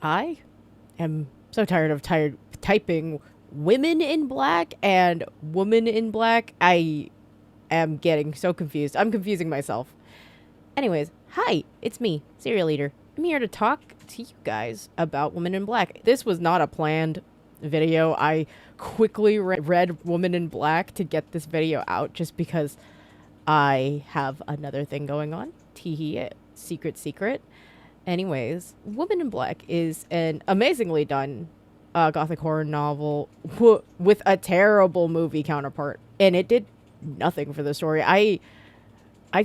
I am so tired typing women in black and woman in black. I am getting so confused. I'm confusing myself. Anyways, hi, it's me, Serial Eater. I'm here to talk to you guys about Woman in Black. This was not a planned video. I quickly read Woman in Black to get this video out just because I have another thing going on. Teehee, secret. Anyways, Woman in Black is an amazingly done gothic horror novel with a terrible movie counterpart, and it did nothing for the story. I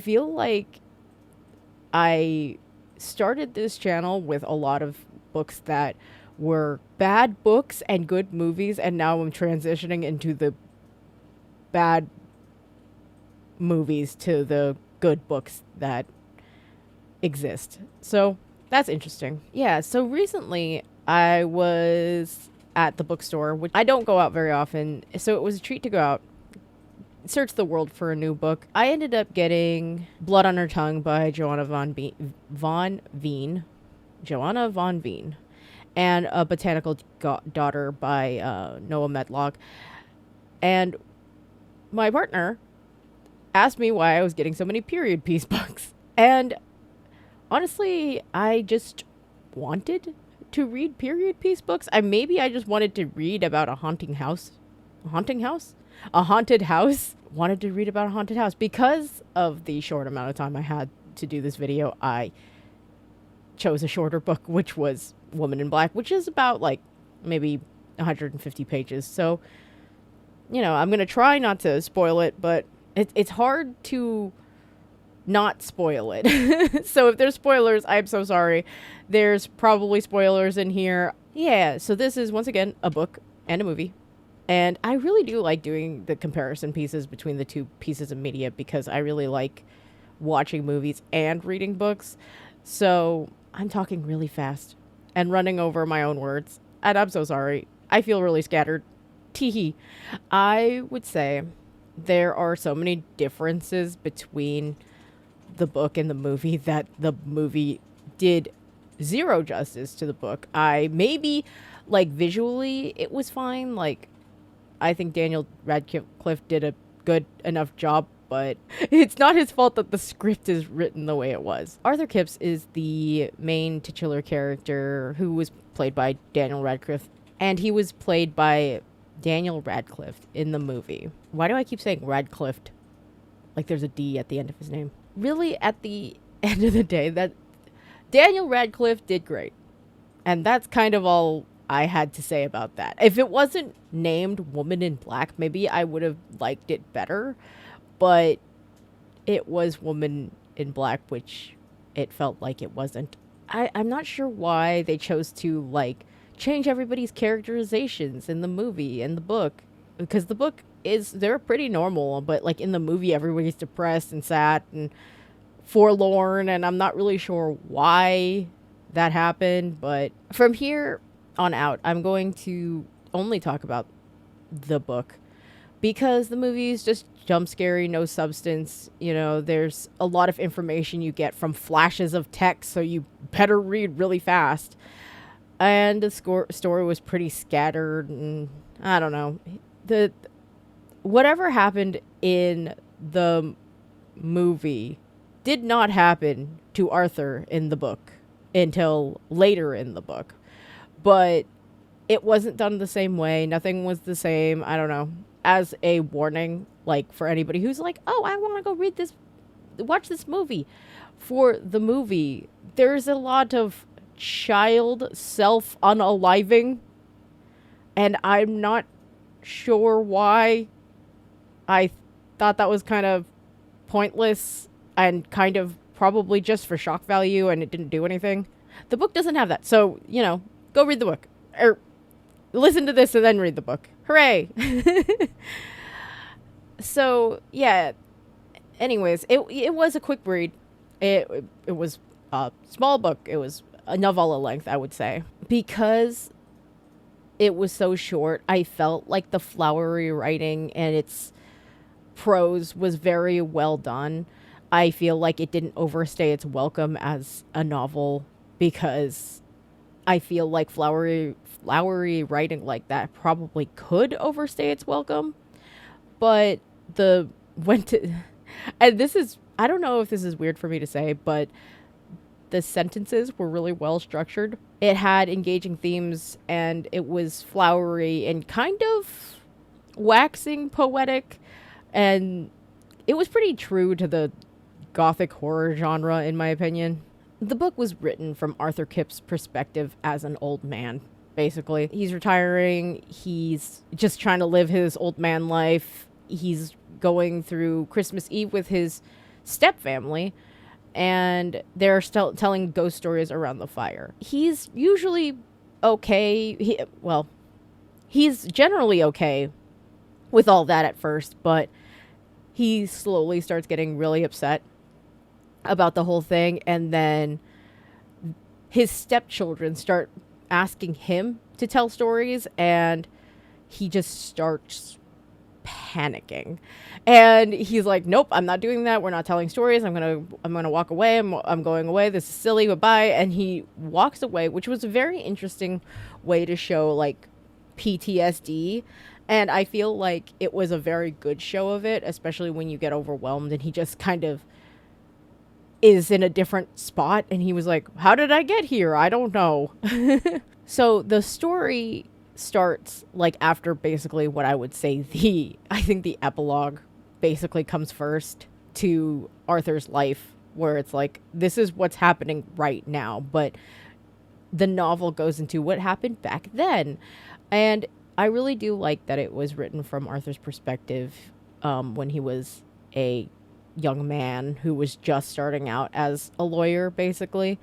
feel like I started this channel with a lot of books that were bad books and good movies, and now I'm transitioning into the bad movies to the good books that exist. So that's interesting. Yeah, so recently I was at the bookstore, which I don't go out very often, so it was a treat to go out, search the world for a new book. I ended up getting Blood on Her Tongue by Joanna Von Veen. Joanna Von Veen. And A Botanical Daughter by Noah Medlock. And my partner asked me why I was getting so many period piece books. And honestly, I just wanted to read period piece books. Maybe I just wanted to read about a haunting house. A haunting house? A haunted house. Wanted to read about a haunted house. Because of the short amount of time I had to do this video, I chose a shorter book, which was Woman in Black, which is about like maybe 150 pages. So, you know, I'm going to try not to spoil it, but it's hard to not spoil it. So if there's spoilers, I'm so sorry. There's probably spoilers in here. Yeah, so this is once again a book and a movie. And I really do like doing the comparison pieces between the two pieces of media because I really like watching movies and reading books. So I'm talking really fast and running over my own words. And I'm so sorry. I feel really scattered. Teehee. I would say there are so many differences between the book and the movie that the movie did zero justice to the book. Maybe like visually it was fine. Like I think Daniel Radcliffe did a good enough job, but it's not his fault that the script is written the way it was. Arthur Kipps is the main titular character who was played by Daniel Radcliffe, and he was played by Daniel Radcliffe in the movie. Why do I keep saying Radcliffe? Like there's a D at the end of his name. Really, at the end of the day, that Daniel Radcliffe did great. And that's kind of all I had to say about that. If it wasn't named Woman in Black, maybe I would have liked it better. But it was Woman in Black, which it felt like it wasn't. I'm not sure why they chose to, like, change everybody's characterizations in the movie and the book. Because the book they're pretty normal, but, like, in the movie, everybody's depressed and sad and forlorn, and I'm not really sure why that happened. But from here on out, I'm going to only talk about the book because the movie is just jump scary, no substance. You know, there's a lot of information you get from flashes of text, so you better read really fast. And the story was pretty scattered, and I don't know. Whatever happened in the movie did not happen to Arthur in the book until later in the book. But it wasn't done the same way. Nothing was the same. I don't know. As a warning, like for anybody who's like, oh, I want to go watch this movie. For the movie, there's a lot of child self-unaliving. And I'm not sure why. I thought that was kind of pointless and kind of probably just for shock value, and it didn't do anything. The book doesn't have that. So, you know, go read the book. Or listen to this and then read the book. Hooray! So, yeah. Anyways, it was a quick read. It was a small book. It was a novella length, I would say. Because it was so short, I felt like the flowery writing and its prose was very well done. I feel like it didn't overstay its welcome as a novel because I feel like flowery writing like that probably could overstay its welcome. But the went to and this is, I don't know if this is weird for me to say, but the sentences were really well structured. It had engaging themes and it was flowery and kind of waxing poetic, and it was pretty true to the gothic horror genre, in my opinion. The book was written from Arthur Kip's perspective as an old man, basically. He's retiring, he's just trying to live his old man life. He's going through Christmas Eve with his step family, and they're still telling ghost stories around the fire. He's usually okay. He's generally okay with all that at first, but he slowly starts getting really upset about the whole thing, and then his stepchildren start asking him to tell stories, and he just starts panicking. And he's like, nope, I'm not doing that. We're not telling stories. I'm gonna walk away. I'm going away. This is silly. Bye-bye. And he walks away, which was a very interesting way to show like PTSD. And I feel like it was a very good show of it, especially when you get overwhelmed and he just kind of is in a different spot. And he was like, how did I get here? I don't know. So the story starts like after basically what I would say I think the epilogue basically comes first to Arthur's life, where it's like, this is what's happening right now. But the novel goes into what happened back then. And I really do like that it was written from Arthur's perspective, when he was a young man who was just starting out as a lawyer, basically.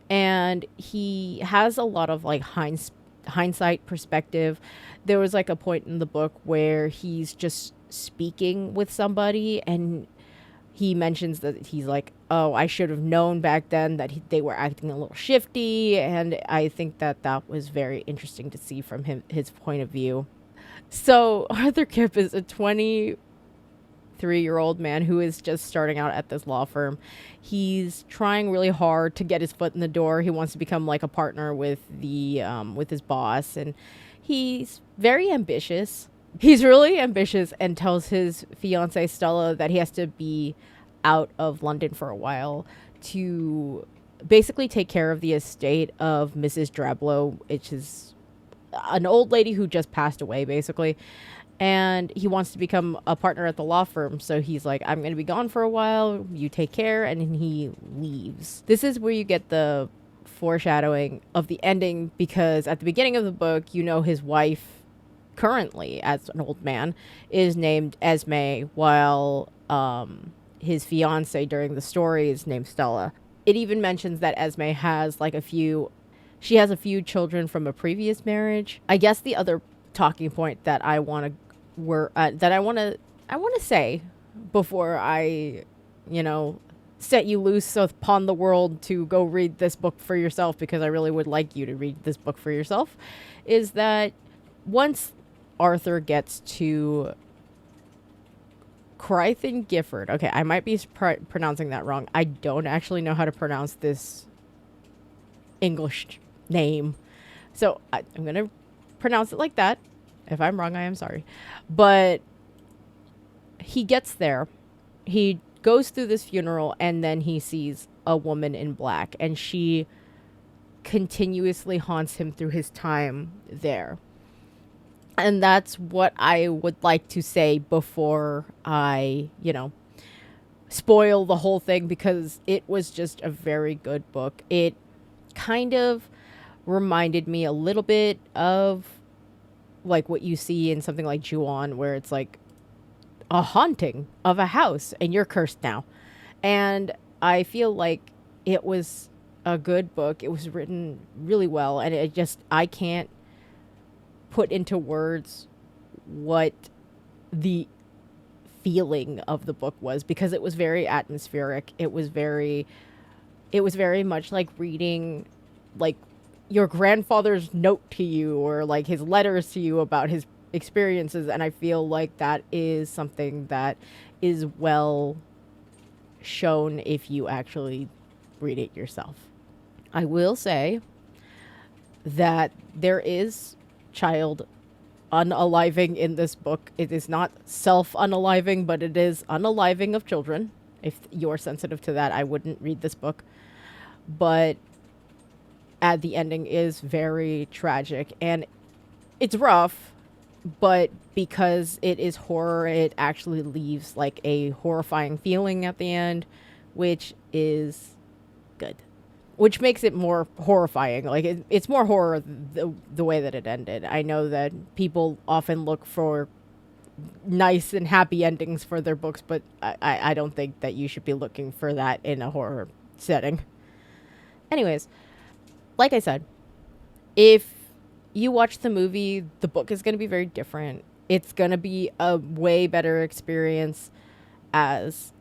And he has a lot of like hindsight perspective. There was like a point in the book where he's just speaking with somebody, and he mentions that he's like, oh, I should have known back then that they were acting a little shifty. And I think that that was very interesting to see from his point of view. So Arthur Kip is a 23-year-old man who is just starting out at this law firm. He's trying really hard to get his foot in the door. He wants to become like a partner with with his boss, and he's very ambitious. He's really ambitious and tells his fiancée Stella that he has to be out of London for a while to basically take care of the estate of Mrs. Drablow, which is an old lady who just passed away, basically. And he wants to become a partner at the law firm. So he's like, I'm going to be gone for a while. You take care. And then he leaves. This is where you get the foreshadowing of the ending, because at the beginning of the book, you know, his wife currently, as an old man, is named Esme, while his fiance during the story is named Stella. It even mentions that Esme has like a few children from a previous marriage. I guess the other talking point that I want to say before I, set you loose upon the world to go read this book for yourself, because I really would like you to read this book for yourself, is that once Arthur gets to Crythan Gifford. Okay, I might be pronouncing that wrong. I don't actually know how to pronounce this English name. So I'm going to pronounce it like that. If I'm wrong, I am sorry. But he gets there. He goes through this funeral, and then he sees a woman in black, and she continuously haunts him through his time there. And that's what I would like to say before I, spoil the whole thing, because it was just a very good book. It kind of reminded me a little bit of like what you see in something like Ju-On, where it's like a haunting of a house and you're cursed now. And I feel like it was a good book. It was written really well, and I can't put into words what the feeling of the book was, because it was very atmospheric. It was very much like reading like your grandfather's note to you, or like his letters to you about his experiences. And I feel like that is something that is well shown if you actually read it yourself. I will say that there is child unaliving in this book. It is not self-unaliving, but it is unaliving of children. If you're sensitive to that, I wouldn't read this book. But the ending is very tragic, and it's rough, but because it is horror, it actually leaves like a horrifying feeling at the end, which is good. Which makes it more horrifying. Like it's more horror the way that it ended. I know that people often look for nice and happy endings for their books, but I don't think that you should be looking for that in a horror setting. Anyways, like I said, if you watch the movie, the book is going to be very different. It's going to be a way better experience as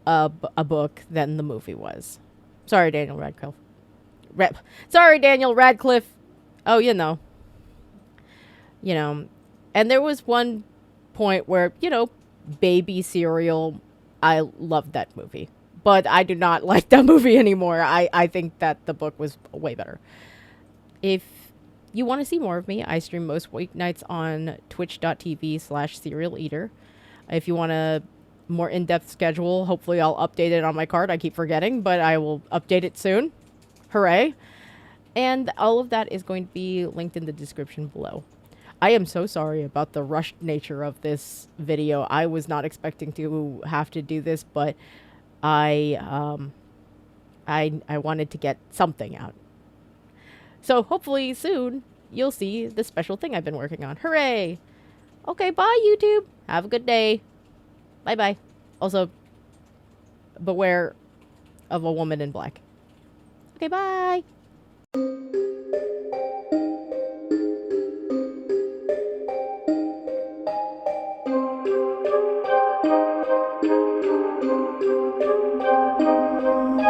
a book than the movie was. Sorry, Daniel Radcliffe. Sorry, Daniel Radcliffe. Oh, you know. And there was one point where, baby cereal, I loved that movie. But I do not like that movie anymore. I think that the book was way better. If you want to see more of me, I stream most weeknights on twitch.tv/serial eater. If you want a more in-depth schedule, hopefully I'll update it on my card. I keep forgetting, but I will update it soon. Hooray. And all of that is going to be linked in the description below. I am so sorry about the rushed nature of this video. I was not expecting to have to do this, but I wanted to get something out. So hopefully soon you'll see the special thing I've been working on. Hooray! Okay, bye YouTube. Have a good day. Bye-bye. Also, beware of a woman in black. Okay, bye.